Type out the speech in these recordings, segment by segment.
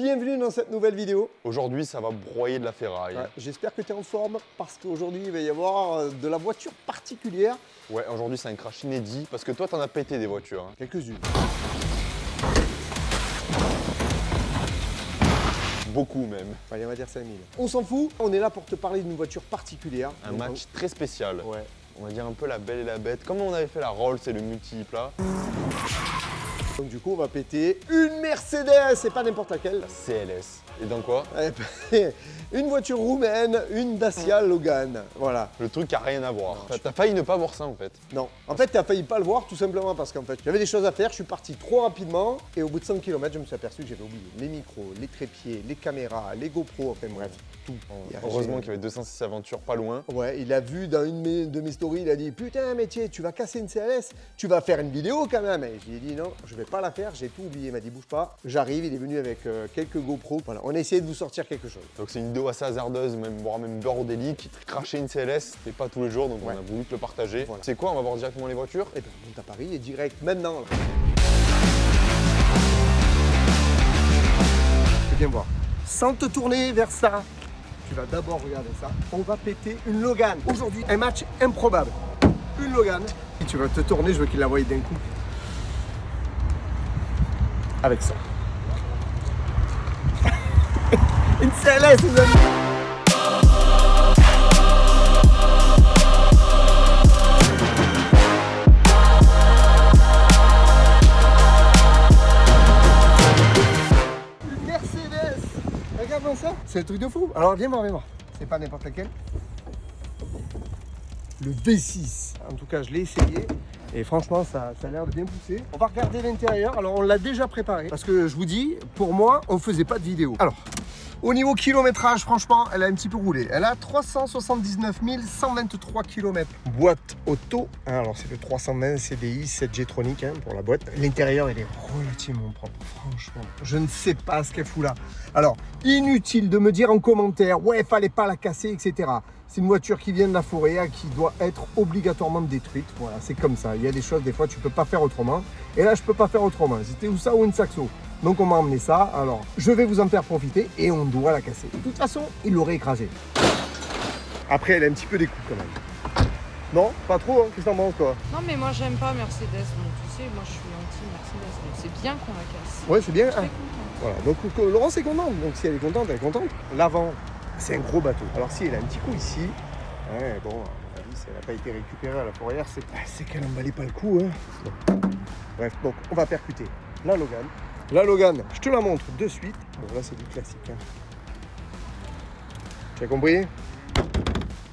Bienvenue dans cette nouvelle vidéo. Aujourd'hui, ça va broyer de la ferraille. Ouais, j'espère que tu es en forme parce qu'aujourd'hui, il va y avoir de la voiture particulière. Ouais, aujourd'hui, c'est un crash inédit parce que toi, t'en as pété des voitures. Hein. Quelques-unes. Beaucoup même. Allez, on va dire 5000. On s'en fout, on est là pour te parler d'une voiture particulière. Un match très spécial. Ouais. On va dire un peu la belle et la bête. Comme on avait fait la Rolls et le multiple là. Donc du coup, on va péter une Mercedes, c'est pas n'importe laquelle. La CLS. Et dans quoi? Une voiture roumaine, une Dacia Logan. Voilà. Le truc qui a rien à voir. T'as failli ne pas voir ça en fait. Non. En fait, t'as failli pas le voir tout simplement parce qu'en fait, j'avais des choses à faire, je suis parti trop rapidement et au bout de 100 km, je me suis aperçu que j'avais oublié mes micros, les trépieds, les caméras, les GoPro, enfin bref, tout. Heureusement qu'il y avait 206 aventures pas loin. Ouais, il a vu dans une de mes stories, il a dit putain, mais tu vas casser une CLS, tu vas faire une vidéo quand même. Et je lui ai dit non, je vais pas la faire, j'ai tout oublié. Il m'a dit bouge pas. J'arrive, il est venu avec quelques GoPro. Voilà, on a essayé de vous sortir quelque chose. Donc c'est une vidéo assez hasardeuse, voire même bordélique. Cracher une CLS, c'est pas tous les jours, donc on a voulu te le partager. Voilà. C'est quoi, on va voir directement les voitures? Et bien, on monte à Paris et direct maintenant. Là. Viens voir. Sans te tourner vers ça, tu vas d'abord regarder ça. On va péter une Logan. Aujourd'hui, un match improbable. Une Logan. Et tu vas te tourner, je veux qu'il la voie d'un coup. Avec ça. Une CLS, les amis. Une Mercedes. Regarde-moi ça. C'est un truc de fou. Alors viens voir, viens voir. C'est pas n'importe laquelle. Le V6. En tout cas, je l'ai essayé. Et franchement, ça a l'air de bien pousser. On va regarder l'intérieur. Alors, on l'a déjà préparé. Parce que je vous dis, pour moi, on ne faisait pas de vidéo. Alors, au niveau kilométrage, franchement, elle a un petit peu roulé. Elle a 379 123 km. Boîte auto. Alors, c'est le 320 CDI 7 G-Tronic hein, pour la boîte. L'intérieur, il est relativement propre. Franchement, je ne sais pas ce qu'elle fout là. Alors, inutile de me dire en commentaire, ouais, fallait pas la casser, etc. C'est une voiture qui vient de la forêt, qui doit être obligatoirement détruite. Voilà, c'est comme ça. Il y a des choses, des fois, tu peux pas faire autrement. Et là, je peux pas faire autrement. C'était ou ça ou une Saxo. Donc, on m'a emmené ça. Alors, je vais vous en faire profiter et on doit la casser. De toute façon, il l'aurait écrasé. Après, elle a un petit peu des coups quand même. Non, pas trop, hein. Qu'est-ce que t'en penses, quoi? Non, mais moi, j'aime pas Mercedes. Donc, tu sais, moi, je suis anti-Mercedes. Donc, c'est bien qu'on la casse. Ouais, c'est bien. Je suis très contente. Voilà, donc Laurence est contente. Donc, si elle est contente, elle est contente. L'avant. C'est un gros bateau. Alors si elle a un petit coup ici, ouais, bon, à mon avis, si elle n'a pas été récupérée à la fourrière, c'est qu'elle n'en valait pas le coup. Hein. Bon. Bref, donc on va percuter la Logan. La Logan, je te la montre de suite. Bon, là, c'est du classique. Hein. Tu as compris?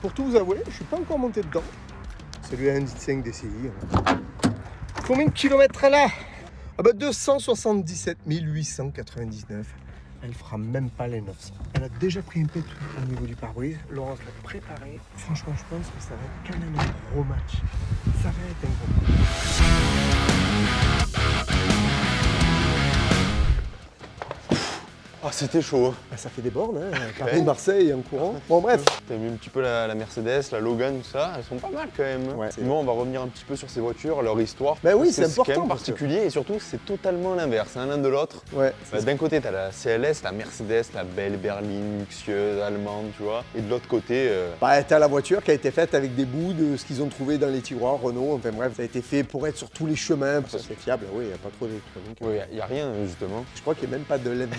Pour tout vous avouer, je ne suis pas encore monté dedans. C'est le 1.5 DCI. Hein. Combien de kilomètres elle a? Ah bah 277 899. Elle fera même pas les 900. Elle a déjà pris un pet au niveau du pare-brise. Laurence l'a préparé. Franchement, je pense que ça va être quand même un gros match. Ça va être un gros match. Ah, c'était chaud. Ah, ça fait des bornes, hein. Paris-Marseille en courant. Bon, bref. T'as vu un petit peu la Mercedes, la Logan, tout ça. Elles sont pas mal quand même. Ouais, Sinon, on va revenir un petit peu sur ces voitures, leur histoire. Ben oui, c'est important. C'est quand même parce que... particulier et surtout, c'est totalement l'inverse, hein, l'un de l'autre. Ouais. D'un côté, t'as la CLS, la Mercedes, la belle berline, luxueuse, allemande, tu vois. Et de l'autre côté... Bah, t'as la voiture qui a été faite avec des bouts de ce qu'ils ont trouvé dans les tiroirs, Renault. Enfin bref, ça a été fait pour être sur tous les chemins. Parce que c'est fiable, oui, il n'y a pas trop d'électronique. Oui, il n'y a rien, justement. Je crois qu'il n'y a même pas de LED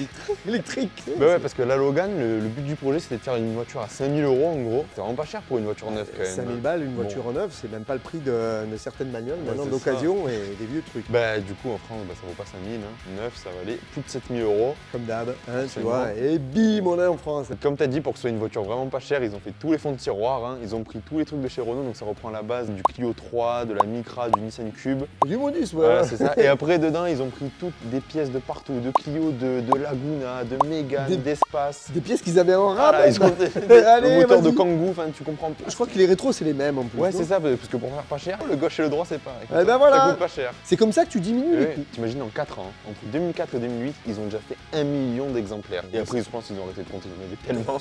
électrique. Bah ouais, parce que la Logan, le but du projet, c'était de faire une voiture à 5 000 € en gros. C'est vraiment pas cher pour une voiture neuve quand même. 5 000 balles, une voiture neuve, c'est même pas le prix de certaines bagnoles, maintenant d'occasion et des vieux trucs. Bah du coup en France, bah, ça vaut pas 5 000, hein. Neuf, ça valait plus de 7 000 €. Comme d'hab, hein, tu vois, et bim, on est en France. Comme tu as dit, pour que ce soit une voiture vraiment pas chère, ils ont fait tous les fonds de tiroir, hein. Ils ont pris tous les trucs de chez Renault, donc ça reprend la base du Clio 3, de la Micra, du Nissan Cube. Du Modis, ouais. Voilà, c'est ça. Et après, dedans, ils ont pris toutes des pièces de partout, de Clio, de Laguna, de Mégane, d'Espace. Des pièces qu'ils avaient en rap. Voilà, ils ont le moteur de Kangoo, enfin tu comprends. Je crois que les rétros, c'est les mêmes en plus. Ouais, c'est ça, parce que pour faire pas cher, le gauche et le droit, c'est pareil. Eh ben voilà. Ça coûte pas cher. C'est comme ça que tu diminues les coûts. T'imagines, en 4 ans, entre 2004 et 2008, ils ont déjà fait 1 million d'exemplaires. Et après, je pense qu'ils ont arrêté de compter, il y en avait tellement.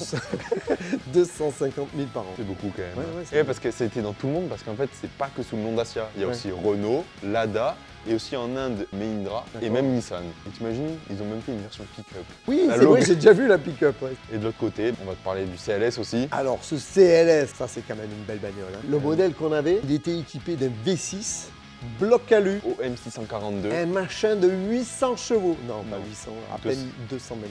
250 000 par an. C'est beaucoup quand même. Ouais, Et parce que c'était dans tout le monde, parce qu'en fait, c'est pas que sous le nom Dacia. Il y a aussi Renault, Lada, et aussi en Inde Mahindra et même Nissan. Et t'imagines, ils ont même fait une version pick-up. Oui, c'est vrai, j'ai déjà vu la pick-up. Ouais. Et de l'autre côté, on va te parler du CLS aussi. Alors ce CLS, ça c'est quand même une belle bagnole. Hein. Le modèle qu'on avait, il était équipé d'un V6 bloc alu Au M642. un machin de 800 chevaux. Non, pas 800, à peine 224.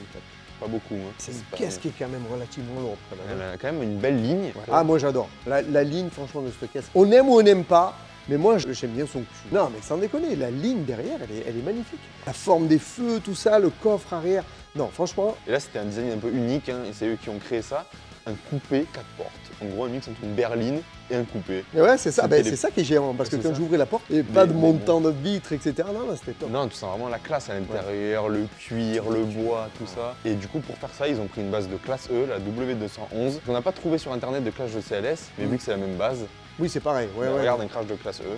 Pas beaucoup. Hein. C'est une caisse qui est quand même relativement lourde. Elle a quand même une belle ligne. Ah, moi j'adore. La ligne, franchement, de cette caisse. On aime ou on n'aime pas, mais moi j'aime bien son cul. Non, mais sans déconner, la ligne derrière, elle est magnifique. La forme des feux, tout ça, le coffre arrière. Non, franchement. Et là, c'était un design un peu unique, hein, et c'est eux qui ont créé ça. Un coupé 4 portes. En gros, un mix entre une berline et un coupé. Mais ouais, c'est ça. Ben, c'est ça qui est géant. Parce que quand j'ouvrais la porte, il n'y avait pas de montant de vitres, etc. Non, là, c'était top. Non, tu sens vraiment la classe à l'intérieur, le cuir, le bois, tout ça. Et du coup, pour faire ça, ils ont pris une base de classe E, la W211. On n'a pas trouvé sur internet de classe de CLS, mais vu que c'est la même base, oui, c'est pareil. Ouais, regarde un crash de classe E.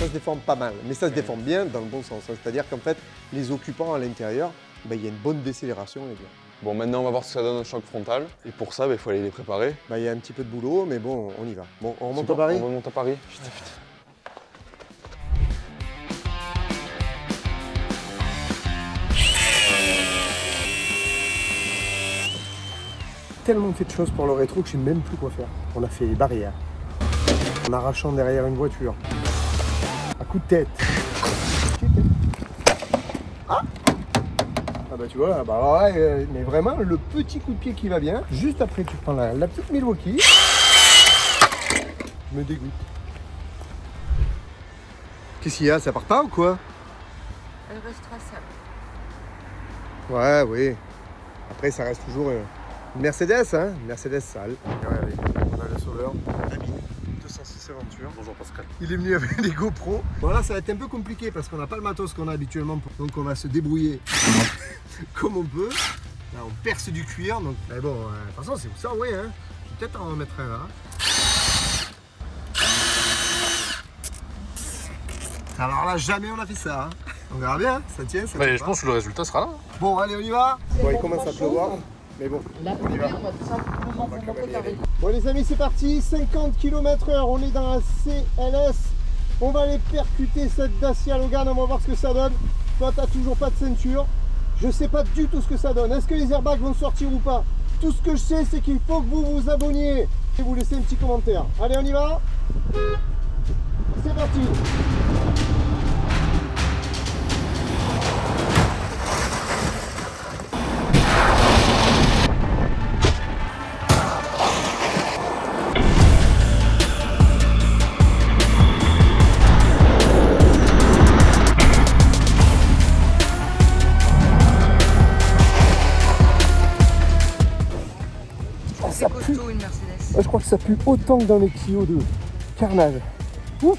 Ça se déforme pas mal, mais ça se déforme bien dans le bon sens. C'est-à-dire qu'en fait, les occupants à l'intérieur, ben, il y a une bonne décélération. Et bien. Bon, maintenant, on va voir ce que ça donne au choc frontal. Et pour ça, il faut aller les préparer. Ben, il y a un petit peu de boulot, mais bon, on y va. Bon, on remonte à Paris. On remonte à Paris. Putain. Tellement fait de choses pour le rétro que je sais même plus quoi faire. On a fait les barrières, en arrachant derrière une voiture, à coup de tête. Ah, ah bah tu vois, bah alors là, mais vraiment le petit coup de pied qui va bien. Juste après tu prends la petite Milwaukee. Je me dégoûte. Qu'est-ce qu'il y a, ça part pas ou quoi? Elle restera sale. Ouais, oui. Après ça reste toujours une Mercedes, hein, une Mercedes sale. Regardez, on a le sauveur, David, 206 Aventure. Bonjour Pascal. Il est venu avec des GoPro. Bon là ça va être un peu compliqué parce qu'on n'a pas le matos qu'on a habituellement. Donc on va se débrouiller comme on peut. Là on perce du cuir. Donc, mais bon, de toute façon c'est vous ça, oui. Hein. Je vais peut-être en remettre un là. Alors là jamais on a fait ça. Hein. On verra bien, ça tient, ça tient. Je pense que le résultat sera là. Bon allez on y va. Bon il commence à pleuvoir. Mais bon, La on y va. première, on va tout simplement vous montrer qu'avec Bon les amis c'est parti, 50 km/h, on est dans la CLS. On va aller percuter cette Dacia Logan, on va voir ce que ça donne. Toi t'as toujours pas de ceinture. Je sais pas du tout ce que ça donne. Est-ce que les airbags vont sortir ou pas? Tout ce que je sais c'est qu'il faut que vous vous abonniez et vous laissez un petit commentaire. Allez on y va. C'est parti. c'est costaud une Mercedes. Je crois que ça pue autant que dans les Clio de carnage. Ouf.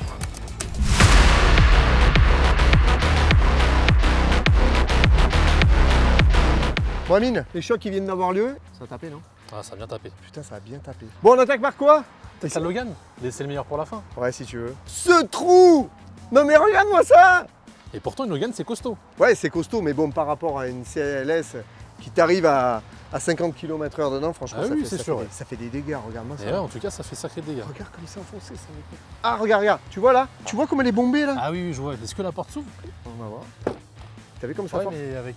Bon Amine, les chocs qui viennent d'avoir lieu, ça a tapé non? Ah, ça a bien tapé. Putain, ça a bien tapé. Bon, on attaque par quoi? C'est ça Logan. Laissez le meilleur pour la fin. Ouais, si tu veux. Ce trou! Non mais regarde-moi ça! Et pourtant, une Logan, c'est costaud. Ouais, c'est costaud, mais bon, par rapport à une CLS qui t'arrive à 50 km/h dedans, franchement, Ah ça, oui, fait, c'est ça, sûr, fait, ouais. ça fait des dégâts, regarde-moi Et ça. là, en tout cas, ça fait sacré dégâts. Regarde comme il s'est enfoncé, ça. Ah, regarde, regarde, tu vois là? Tu vois comme elle est bombée là? Ah oui, je vois. Est-ce que la porte s'ouvre? On va voir. T'as vu comme ça Ouais, force? mais avec.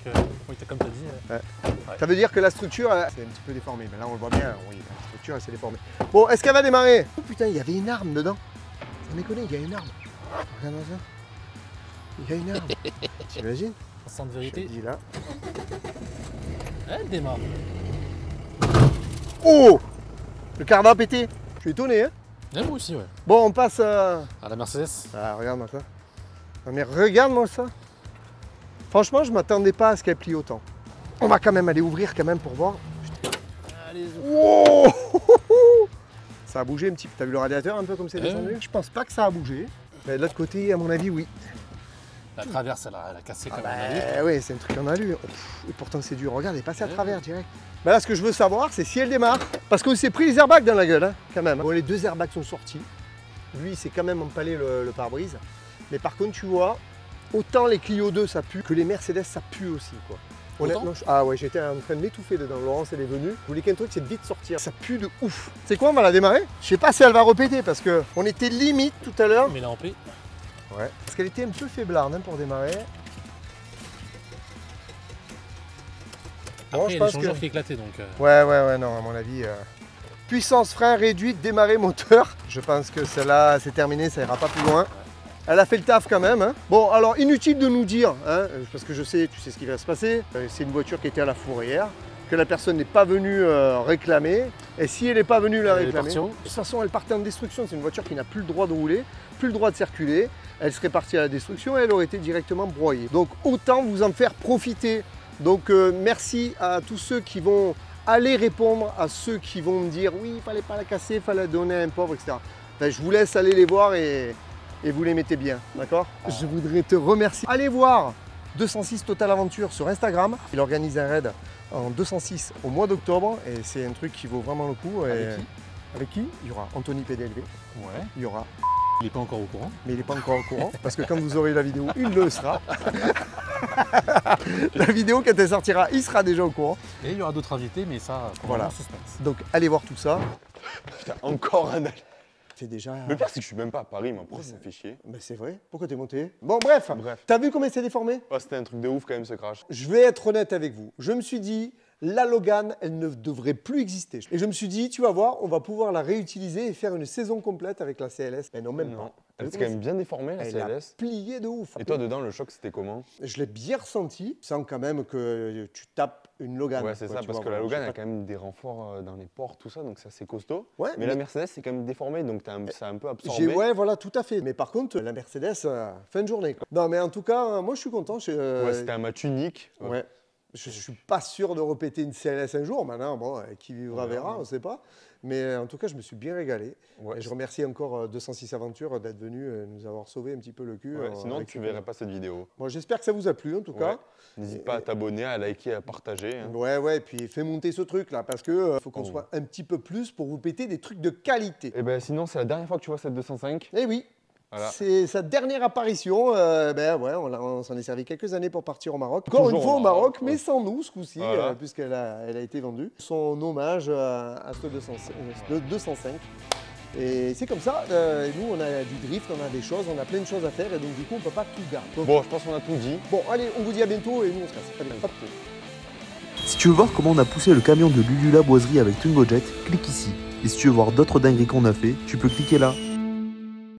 Oui, comme tu as dit. Ouais. Ça veut dire que la structure, c'est un petit peu déformée. Mais là, on le voit bien. Oui, la structure, elle s'est déformée. Bon, est-ce qu'elle va démarrer? Oh putain, il y avait une arme dedans. Ça m'éconne, il y a une arme. Regarde ça. Il y a une arme. T'imagines? Instant de Je te vérité. dis là. Elle démarre. Oh! Le cardan a pété. Je suis étonné, hein? Et moi aussi, ouais. Bon, on passe à... À la Mercedes. Ah, regarde-moi ça. Non, mais regarde-moi ça. Franchement, je m'attendais pas à ce qu'elle plie autant. On va quand même aller ouvrir quand même pour voir. Allez, Wow! Ça a bougé un petit peu. T'as vu le radiateur un peu comme c'est descendu? Je pense pas que ça a bougé. Mais de l'autre côté, à mon avis, oui. la traverse, elle a cassé Ah comme bah, on a vu. oui, c'est un truc en alu. Et pourtant, c'est dur. Regarde, elle est passée à travers direct. Bah là, ce que je veux savoir, c'est si elle démarre. Parce qu'on s'est pris les airbags dans la gueule, hein, quand même. Bon, les deux airbags sont sortis. Lui, il s'est quand même empalé le pare-brise. Mais par contre, tu vois, autant les Clio 2 ça pue que les Mercedes ça pue aussi quoi. Honnêtement, ah ouais, j'étais en train de m'étouffer dedans. Laurence, elle est venue. Je voulais qu'un truc, c'est de vite sortir. Ça pue de ouf. C'est quoi, on va la démarrer? Je sais pas si elle va repéter parce que on était limite tout à l'heure. Mais là en paix. Ouais. Parce qu'elle était un peu faiblarde hein, pour démarrer. Après, Bon, il y a l'échangeur qui est éclaté donc. Ouais, non, à mon avis. Puissance frein réduite, démarrer moteur. Je pense que celle-là, c'est terminé, ça ira pas plus loin. Elle a fait le taf quand même. Hein. Bon, alors inutile de nous dire, hein, parce que je sais, tu sais ce qui va se passer. C'est une voiture qui était à la fourrière, que la personne n'est pas venue réclamer. Et si elle n'est pas venue la réclamer, de toute façon, elle partait en destruction. C'est une voiture qui n'a plus le droit de rouler, plus le droit de circuler. Elle serait partie à la destruction et elle aurait été directement broyée. Donc autant vous en faire profiter. Donc merci à tous ceux qui vont aller répondre à ceux qui vont me dire oui, il fallait pas la casser, il fallait la donner à un pauvre, etc. Enfin, je vous laisse aller les voir et vous les mettez bien, d'accord? Je voudrais te remercier. Allez voir 206 Total Aventure sur Instagram. Il organise un raid en 206 au mois d'octobre et c'est un truc qui vaut vraiment le coup. Avec qui? Il y aura Anthony PDLV. Ouais. Il y aura. Il n'est pas encore au courant. Mais il n'est pas encore au courant parce que quand vous aurez la vidéo, il le sera. La vidéo, quand elle sortira, il sera déjà au courant. Et il y aura d'autres invités, mais ça, voilà. Suspense. Donc allez voir tout ça. Putain, encore un. C'est déjà. Le pire, c'est que je suis même pas à Paris, moi. Pourquoi ça me fait chier? Mais c'est vrai. Pourquoi t'es monté? Bon, bref. T'as vu comment il s'est déformé? Oh, c'était un truc de ouf quand même ce crash. Je vais être honnête avec vous. Je me suis dit, la Logan, elle ne devrait plus exister. Et je me suis dit, tu vas voir, on va pouvoir la réutiliser et faire une saison complète avec la CLS. Mais non, même pas. Elle s'est quand même bien déformée, la Elle a CLS. plié de ouf. Et toi, dedans, le choc, c'était comment? Je l'ai bien ressenti, sans quand même que tu tapes une Logan. Ouais, c'est ça, parce que la Logan a quand même des renforts dans les ports, tout ça, donc c'est assez costaud. Ouais, mais la Mercedes, c'est quand même déformé, donc ça a un peu absorbé. Ouais, voilà, tout à fait. Mais par contre, la Mercedes, fin de journée. Non, mais en tout cas, moi, je suis content. Ouais, c'était un match unique. Ouais. Je ne suis pas sûr de repéter une CLS un jour. Maintenant, bon, qui vivra verra, on ne sait pas. Mais en tout cas, je me suis bien régalé. Ouais, et je remercie encore 206 Aventures d'être venu nous avoir sauvé un petit peu le cul. Ouais, sinon, tu ne verrais pas cette vidéo. Bon, j'espère que ça vous a plu, en tout cas. N'hésite pas à t'abonner, à liker, à partager. Hein. Ouais, et puis fais monter ce truc-là, parce qu'il faut qu'on soit un petit peu plus pour vous péter des trucs de qualité. Et ben sinon, c'est la dernière fois que tu vois cette 205. Eh oui. Voilà. C'est sa dernière apparition. On s'en est servi quelques années pour partir au Maroc. Encore une fois au Maroc, mais sans nous ce coup-ci, puisqu'elle a été vendue. Son hommage à ce 205. Et c'est comme ça. Nous, on a du drift, on a des choses, on a plein de choses à faire. Et donc, du coup, on ne peut pas tout garder. Donc, bon, je pense qu'on a tout dit. Bon, allez, on vous dit à bientôt et nous, on se casse. Allez, hop. Si tu veux voir comment on a poussé le camion de Lulu la boiserie avec Tungojet, clique ici. Et si tu veux voir d'autres dingueries qu'on a fait, tu peux cliquer là.